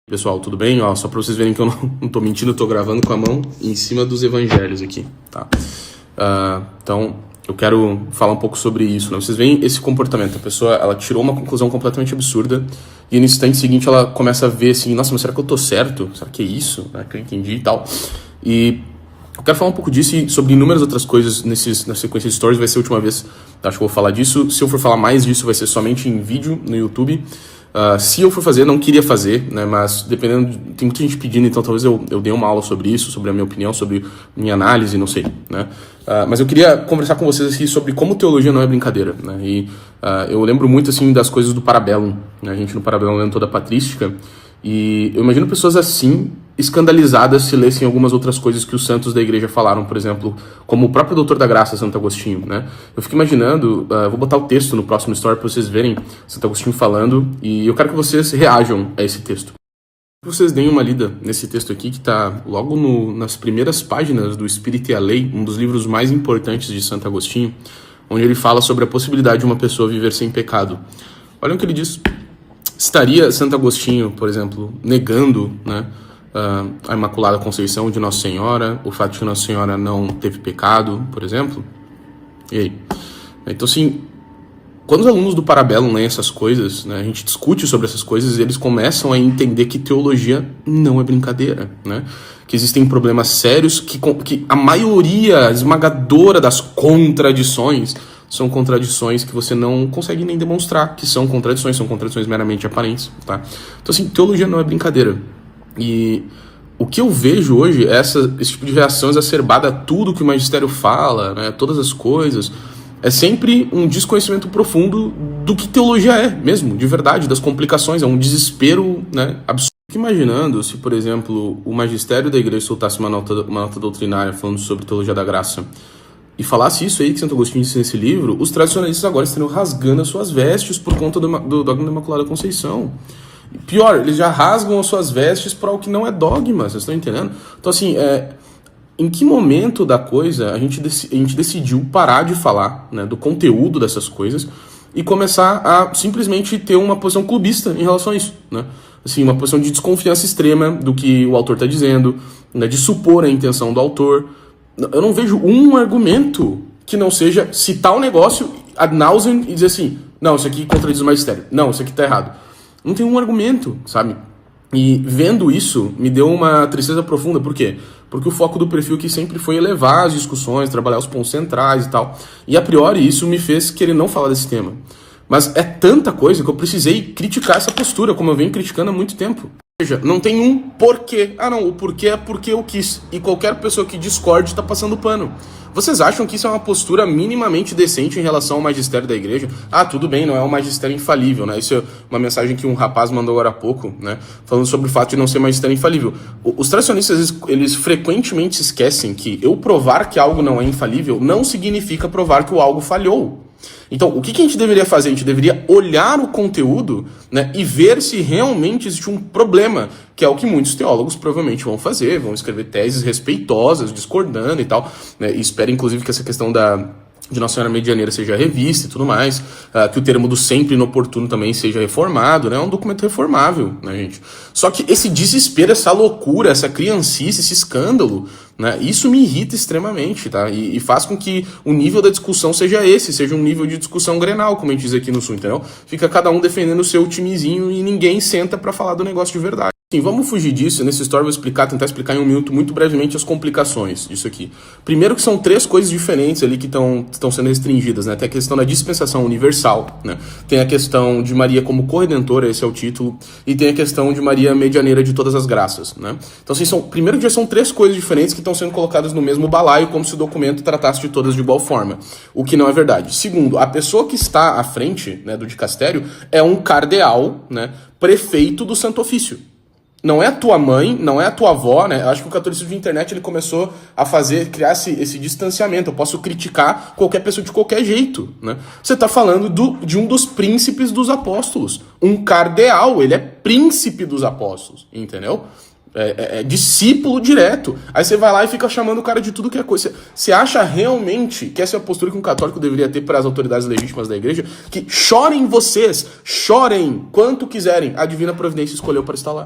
Pessoal, tudo bem? Ó, só para vocês verem que eu não tô mentindo, eu tô gravando com a mão em cima dos evangelhos aqui, tá? Então, eu quero falar um pouco sobre isso, né? Vocês veem esse comportamento, a pessoa, ela tirou uma conclusão completamente absurda e no instante seguinte ela começa a ver assim, nossa, mas será que eu tô certo? Será que é isso, né, que eu entendi e tal? E eu quero falar um pouco disso e sobre inúmeras outras coisas na sequência de stories, vai ser a última vez, acho que eu vou falar disso. Se eu for falar mais disso, vai ser somente em vídeo no YouTube. Se eu for fazer, não queria fazer, né, mas dependendo, tem muita gente pedindo, então talvez eu dê uma aula sobre isso, sobre a minha opinião, sobre minha análise, não sei, né. Mas eu queria conversar com vocês aqui sobre como teologia não é brincadeira, né, e eu lembro muito, assim, das coisas do Parabellum, né, a gente no Parabellum lendo toda a patrística, e eu imagino pessoas assim, escandalizadas se lessem algumas outras coisas que os santos da igreja falaram, por exemplo, como o próprio Doutor da Graça, Santo Agostinho, né? Eu fico imaginando, vou botar o texto no próximo story para vocês verem Santo Agostinho falando, e eu quero que vocês reajam a esse texto. Que vocês deem uma lida nesse texto aqui, que está logo nas primeiras páginas do Espírito e a Lei, um dos livros mais importantes de Santo Agostinho, onde ele fala sobre a possibilidade de uma pessoa viver sem pecado. Olha o que ele diz. Estaria Santo Agostinho, por exemplo, negando, né, a Imaculada Conceição de Nossa Senhora, o fato de que Nossa Senhora não teve pecado, por exemplo? E aí? Então, assim, quando os alunos do Parabellum leem essas coisas, né, a gente discute sobre essas coisas e eles começam a entender que teologia não é brincadeira, né? Que existem problemas sérios, que a maioria esmagadora das contradições são contradições que você não consegue nem demonstrar que são contradições meramente aparentes, tá? Então, assim, teologia não é brincadeira. E o que eu vejo hoje é esse tipo de reação exacerbada a tudo que o magistério fala, né, todas as coisas, é sempre um desconhecimento profundo do que teologia é mesmo, de verdade, das complicações, é um desespero, né, absurdo. Fico imaginando se, por exemplo, o magistério da igreja soltasse uma nota doutrinária falando sobre teologia da graça e falasse isso aí que Santo Agostinho disse nesse livro, os tradicionalistas agora estariam rasgando as suas vestes por conta do dogma da Imaculada Conceição. Pior, eles já rasgam as suas vestes para o que não é dogma, vocês estão entendendo? Então, assim, em que momento da coisa a gente decidiu parar de falar, né, do conteúdo dessas coisas e começar a simplesmente ter uma posição clubista em relação a isso, né? Assim, uma posição de desconfiança extrema do que o autor está dizendo, né, de supor a intenção do autor. Eu não vejo um argumento que não seja citar o negócio ad nauseam e dizer assim, não, isso aqui contradiz o magistério, não, isso aqui tá errado. Não tem um argumento, sabe? E vendo isso, me deu uma tristeza profunda. Por quê? Porque o foco do perfil aqui sempre foi elevar as discussões, trabalhar os pontos centrais e tal. E a priori isso me fez querer não falar desse tema. Mas é tanta coisa que eu precisei criticar essa postura, como eu venho criticando há muito tempo. Ou seja, não tem um porquê. Ah não, o porquê é porque eu quis. E qualquer pessoa que discorde está passando pano. Vocês acham que isso é uma postura minimamente decente em relação ao magistério da igreja? Ah, tudo bem, não é um magistério infalível, né? Isso é uma mensagem que um rapaz mandou agora há pouco, né? Falando sobre o fato de não ser magistério infalível. Os tradicionalistas, eles frequentemente esquecem que eu provar que algo não é infalível não significa provar que o algo falhou. Então, o que a gente deveria fazer? A gente deveria olhar o conteúdo, né, e ver se realmente existe um problema, que é o que muitos teólogos provavelmente vão fazer, vão escrever teses respeitosas, discordando e tal, né, e espero, inclusive, que essa questão de Nossa Senhora Medianeira seja revista e tudo mais, que o termo do sempre inoportuno também seja reformado, né? É um documento reformável, né, gente? Só que esse desespero, essa loucura, essa criancice, esse escândalo, né, isso me irrita extremamente, tá? E faz com que o nível da discussão seja um nível de discussão grenal, como a gente diz aqui no Sul, entendeu? Fica cada um defendendo o seu timezinho e ninguém senta pra falar do negócio de verdade. Sim, vamos fugir disso. Nessa história eu vou tentar explicar em um minuto muito brevemente as complicações disso aqui. Primeiro que são três coisas diferentes ali que estão sendo restringidas, né? Tem a questão da dispensação universal, né? Tem a questão de Maria como corredentora, esse é o título, e tem a questão de Maria medianeira de todas as graças, né? Então, assim, primeiro que já são três coisas diferentes que estão sendo colocadas no mesmo balaio, como se o documento tratasse de todas de igual forma, o que não é verdade. Segundo, a pessoa que está à frente, né, do dicastério é um cardeal, né, prefeito do Santo Ofício. Não é a tua mãe, não é a tua avó, né? Eu acho que o catolicismo de internet ele começou a criar esse distanciamento. Eu posso criticar qualquer pessoa de qualquer jeito, né? Você está falando de um dos príncipes dos apóstolos. Um cardeal, ele é príncipe dos apóstolos, entendeu? É discípulo direto. Aí você vai lá e fica chamando o cara de tudo que é coisa. Você acha realmente que essa é a postura que um católico deveria ter para as autoridades legítimas da igreja? Que chorem vocês, chorem quanto quiserem. A divina providência escolheu para estar lá.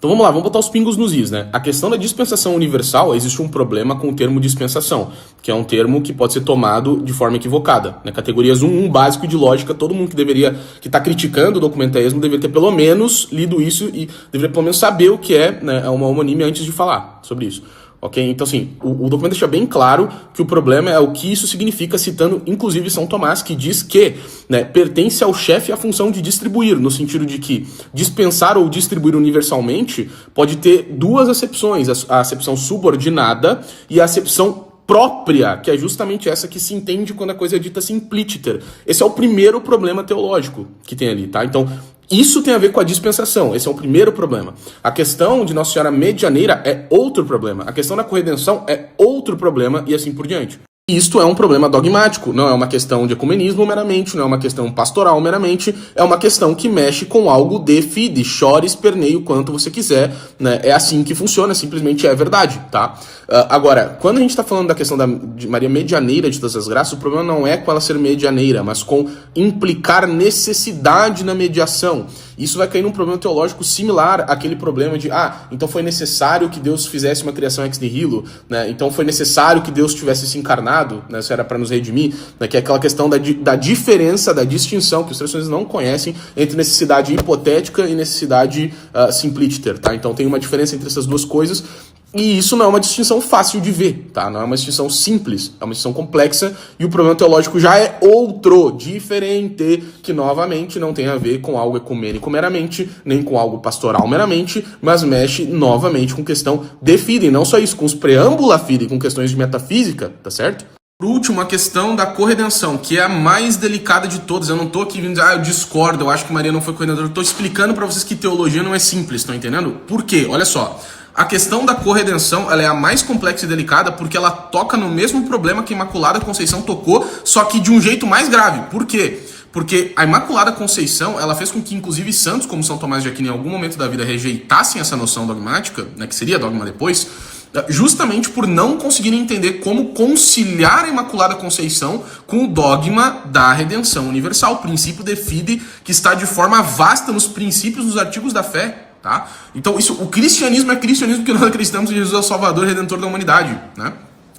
Então vamos lá, vamos botar os pingos nos is, né? A questão da dispensação universal, existe um problema com o termo dispensação, que é um termo que pode ser tomado de forma equivocada, né? Categorias 1 básico de lógica, todo mundo que está criticando o documentaísmo deveria ter pelo menos lido isso e deveria pelo menos saber o que é, né, uma homonímia antes de falar sobre isso. Ok? Então, assim, o documento deixa bem claro que o problema é o que isso significa, citando, inclusive, São Tomás, que diz que, né, pertence ao chefe a função de distribuir, no sentido de que dispensar ou distribuir universalmente pode ter duas acepções, a acepção subordinada e a acepção própria, que é justamente essa que se entende quando a coisa é dita simplícita. Esse é o primeiro problema teológico que tem ali, tá? Então, isso tem a ver com a dispensação, esse é o primeiro problema. A questão de Nossa Senhora medianeira é outro problema. A questão da corredenção é outro problema e assim por diante. Isto é um problema dogmático, não é uma questão de ecumenismo meramente, não é uma questão pastoral meramente, é uma questão que mexe com algo de fide, chore, esperneie o quanto você quiser, né? É assim que funciona, simplesmente é verdade, tá? Agora, quando a gente está falando da questão de Maria medianeira de todas as graças, o problema não é com ela ser medianeira, mas com implicar necessidade na mediação. Isso vai cair num problema teológico similar àquele problema de, então foi necessário que Deus fizesse uma criação ex nihilo, né? Então foi necessário que Deus tivesse se encarnado, né? Isso era para nos redimir, né? Que é aquela questão da diferença, da distinção, que os tradicionalistas não conhecem, entre necessidade hipotética e necessidade simplícita, tá? Então tem uma diferença entre essas duas coisas. E isso não é uma distinção fácil de ver, tá? Não é uma distinção simples, é uma distinção complexa e o problema teológico já é outro, diferente, que novamente não tem a ver com algo ecumênico meramente, nem com algo pastoral meramente, mas mexe novamente com questão de fide, não só isso, com os preâmbula fide, com questões de metafísica, tá certo? Por último, a questão da corredenção, que é a mais delicada de todas. Eu não tô aqui vindo dizer, eu discordo, eu acho que Maria não foi corredentora. Eu tô explicando pra vocês que teologia não é simples, estão entendendo? Por quê? Olha só. A questão da corredenção, ela é a mais complexa e delicada porque ela toca no mesmo problema que a Imaculada Conceição tocou, só que de um jeito mais grave. Por quê? Porque a Imaculada Conceição, ela fez com que, inclusive, santos como São Tomás de Aquino, em algum momento da vida, rejeitassem essa noção dogmática, né, que seria dogma depois, justamente por não conseguirem entender como conciliar a Imaculada Conceição com o dogma da redenção universal, o princípio de fide, que está de forma vasta nos princípios dos artigos da fé. Tá? Então, o cristianismo é cristianismo porque nós acreditamos que Jesus é o Salvador e Redentor da humanidade, né?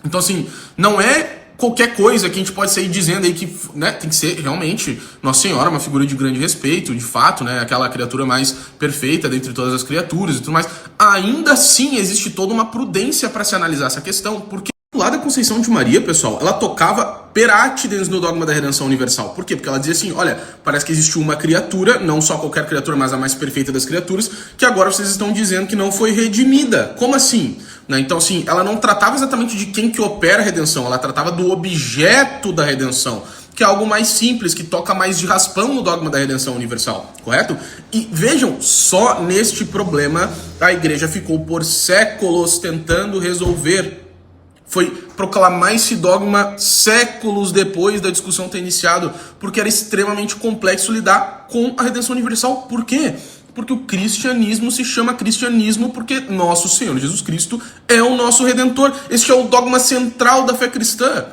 Então, assim, não é qualquer coisa que a gente pode sair dizendo aí que, né, tem que ser realmente Nossa Senhora, uma figura de grande respeito, de fato, né, aquela criatura mais perfeita dentre todas as criaturas e tudo mais. Ainda assim, existe toda uma prudência para se analisar essa questão, porque lá da Conceição de Maria, pessoal, ela tocava perátides no dogma da redenção universal. Por quê? Porque ela dizia assim, olha, parece que existe uma criatura, não só qualquer criatura, mas a mais perfeita das criaturas, que agora vocês estão dizendo que não foi redimida. Como assim? Né? Então, assim, ela não tratava exatamente de quem que opera a redenção, ela tratava do objeto da redenção, que é algo mais simples, que toca mais de raspão no dogma da redenção universal, correto? E vejam, só neste problema a igreja ficou por séculos tentando resolver. Foi proclamar esse dogma séculos depois da discussão ter iniciado, porque era extremamente complexo lidar com a redenção universal. Por quê? Porque o cristianismo se chama cristianismo porque nosso Senhor Jesus Cristo é o nosso Redentor. Este é o dogma central da fé cristã.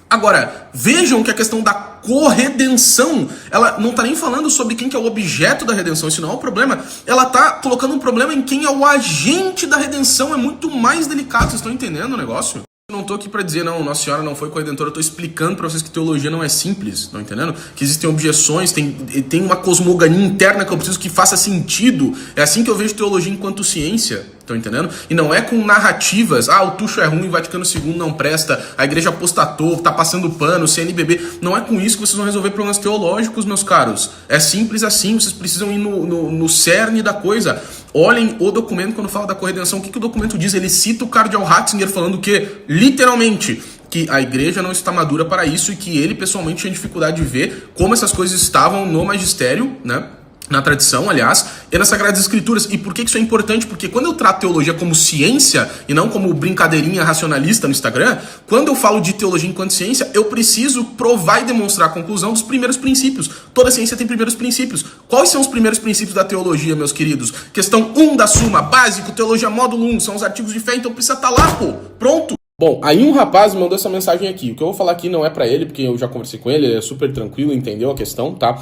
Agora, vejam que a questão da corredenção, ela não está nem falando sobre quem que é o objeto da redenção, isso não é o problema. Ela está colocando um problema em quem é o agente da redenção, é muito mais delicado, vocês estão entendendo o negócio? Eu não tô aqui para dizer, não, Nossa Senhora não foi corredentora, eu tô explicando para vocês que teologia não é simples, não entendendo? Que existem objeções, tem uma cosmogonia interna que eu preciso que faça sentido. É assim que eu vejo teologia enquanto ciência, estão entendendo? E não é com narrativas, o Tuxo é ruim, Vaticano II não presta, a igreja apostatou, tá passando pano, CNBB. Não é com isso que vocês vão resolver problemas teológicos, meus caros. É simples assim, vocês precisam ir no cerne da coisa. Olhem o documento quando fala da corredenção. O que o documento diz? Ele cita o cardeal Ratzinger falando que, literalmente, que a igreja não está madura para isso e que ele pessoalmente tinha dificuldade de ver como essas coisas estavam no magistério, né? Na tradição, aliás, e nas Sagradas Escrituras. E por que isso é importante? Porque quando eu trato teologia como ciência, e não como brincadeirinha racionalista no Instagram, quando eu falo de teologia enquanto ciência, eu preciso provar e demonstrar a conclusão dos primeiros princípios. Toda ciência tem primeiros princípios. Quais são os primeiros princípios da teologia, meus queridos? Questão 1 da Suma, básico, teologia módulo 1, são os artigos de fé, então precisa estar lá, pô. Pronto. Bom, aí um rapaz mandou essa mensagem aqui. O que eu vou falar aqui não é pra ele, porque eu já conversei com ele, ele é super tranquilo, entendeu a questão, tá?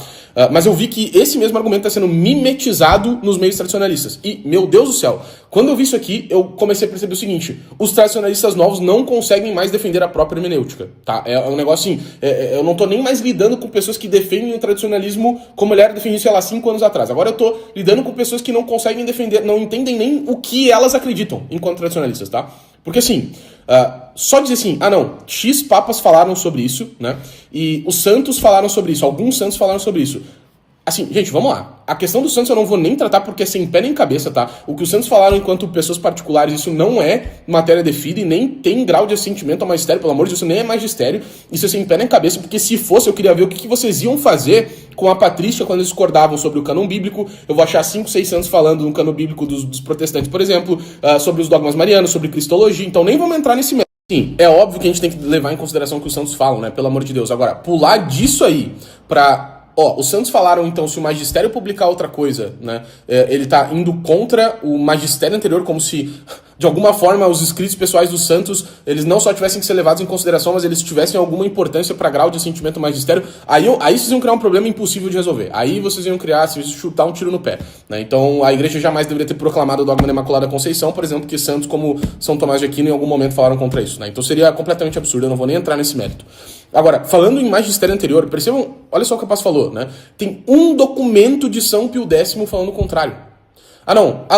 Mas eu vi que esse mesmo argumento tá sendo mimetizado nos meios tradicionalistas. E, meu Deus do céu, quando eu vi isso aqui, eu comecei a perceber o seguinte: os tradicionalistas novos não conseguem mais defender a própria hermenêutica, tá? É um negócio assim, eu não tô nem mais lidando com pessoas que defendem o tradicionalismo como ele era definido, sei lá, 5 anos atrás. Agora eu tô lidando com pessoas que não conseguem defender, não entendem nem o que elas acreditam enquanto tradicionalistas, tá? Porque assim, só dizer assim, não, X papas falaram sobre isso, né? E os santos falaram sobre isso, alguns santos falaram sobre isso. Assim, gente, vamos lá. A questão dos santos eu não vou nem tratar porque é sem pé nem cabeça, tá? O que os santos falaram enquanto pessoas particulares, isso não é matéria de fide, nem tem grau de assentimento ao magistério, pelo amor de Deus, isso nem é magistério. Isso é sem pé nem cabeça, porque se fosse, eu queria ver o que vocês iam fazer com a patrística quando eles discordavam sobre o cânon bíblico. Eu vou achar 5, 6 santos falando no cânon bíblico dos protestantes, por exemplo, sobre os dogmas marianos, sobre cristologia, então nem vamos entrar nesse mérito. Sim, é óbvio que a gente tem que levar em consideração o que os santos falam, né? Pelo amor de Deus. Agora, pular disso aí pra... os santos falaram, então, se o magistério publicar outra coisa, né, ele tá indo contra o magistério anterior, como se, de alguma forma, os escritos pessoais dos santos, eles não só tivessem que ser levados em consideração, mas eles tivessem alguma importância para grau de assentimento do magistério. Aí vocês iam criar um problema impossível de resolver. Aí vocês iam criar, se chutar um tiro no pé, né? Então, a igreja jamais deveria ter proclamado o dogma da Imaculada Conceição, por exemplo, que santos como São Tomás de Aquino em algum momento falaram contra isso, né? Então seria completamente absurdo, eu não vou nem entrar nesse mérito. Agora, falando em magistério anterior, percebam, olha só o que o Paz falou, né? Tem um documento de São Pio X falando o contrário.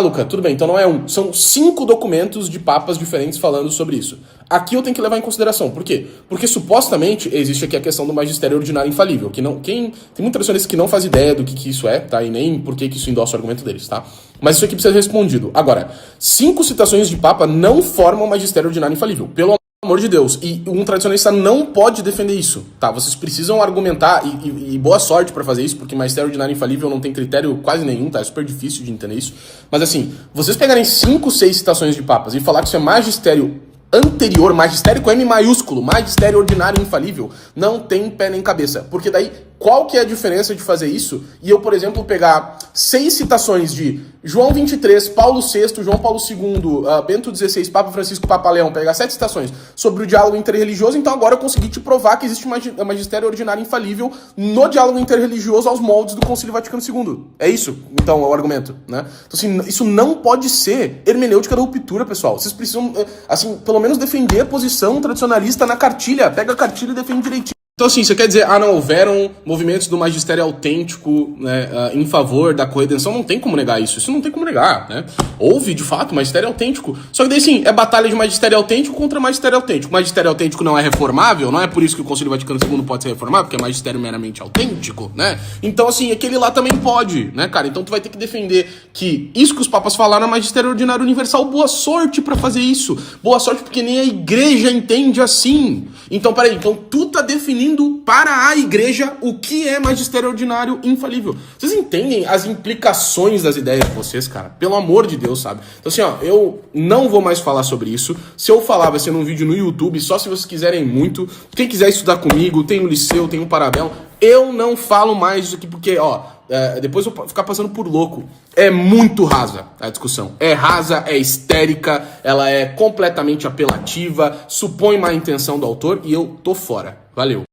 Luca, tudo bem, então não é um. São 5 documentos de papas diferentes falando sobre isso. Aqui eu tenho que levar em consideração. Por quê? Porque supostamente existe aqui a questão do magistério ordinário infalível. Tem muitos tradicionalistas que não fazem ideia do que isso é, tá? E nem por que isso endossa o argumento deles, tá? Mas isso aqui precisa ser respondido. Agora, 5 citações de papa não formam magistério ordinário infalível. Pelo amor de Deus, e um tradicionalista não pode defender isso, tá? Vocês precisam argumentar, e boa sorte pra fazer isso, porque magistério ordinário infalível não tem critério quase nenhum, tá? É super difícil de entender isso. Mas assim, vocês pegarem 5, 6 citações de papas e falar que isso é magistério anterior, magistério com M maiúsculo, magistério ordinário infalível, não tem pé nem cabeça. Porque daí, qual que é a diferença de fazer isso? E eu, por exemplo, pegar 6 citações de João 23, Paulo VI, João Paulo II, Bento XVI, Papa Francisco, Papa Leão, pegar 7 citações sobre o diálogo interreligioso, então agora eu consegui te provar que existe magistério ordinário infalível no diálogo interreligioso aos moldes do Concílio Vaticano II. É isso, então, é o argumento, né? Então, assim, isso não pode ser hermenêutica da ruptura, pessoal. Vocês precisam, assim, pelo menos defender a posição tradicionalista na cartilha. Pega a cartilha e defende direitinho. Então, assim, você quer dizer, não houveram movimentos do magistério autêntico, né, em favor da corredenção? Não tem como negar isso. Isso não tem como negar, né? Houve, de fato, magistério autêntico. Só que daí, sim, é batalha de magistério autêntico contra magistério autêntico. Magistério autêntico não é reformável, não é por isso que o Concílio Vaticano II pode ser reformável, porque é magistério meramente autêntico, né? Então, assim, aquele lá também pode, né, cara? Então tu vai ter que defender que isso que os papas falaram é magistério ordinário universal. Boa sorte pra fazer isso. Boa sorte porque nem a igreja entende assim. Então, peraí, então tu tá definindo para a igreja o que é magistério ordinário infalível. Vocês entendem as implicações das ideias de vocês, cara? Pelo amor de Deus, sabe? Então assim, eu não vou mais falar sobre isso. Se eu falar, vai ser num vídeo no YouTube, só se vocês quiserem muito. Quem quiser estudar comigo, tem o Liceu, tem o Parabelo. Eu não falo mais disso aqui porque, depois eu vou ficar passando por louco. É muito rasa a discussão. É rasa, é histérica, ela é completamente apelativa, supõe má intenção do autor e eu tô fora. Valeu.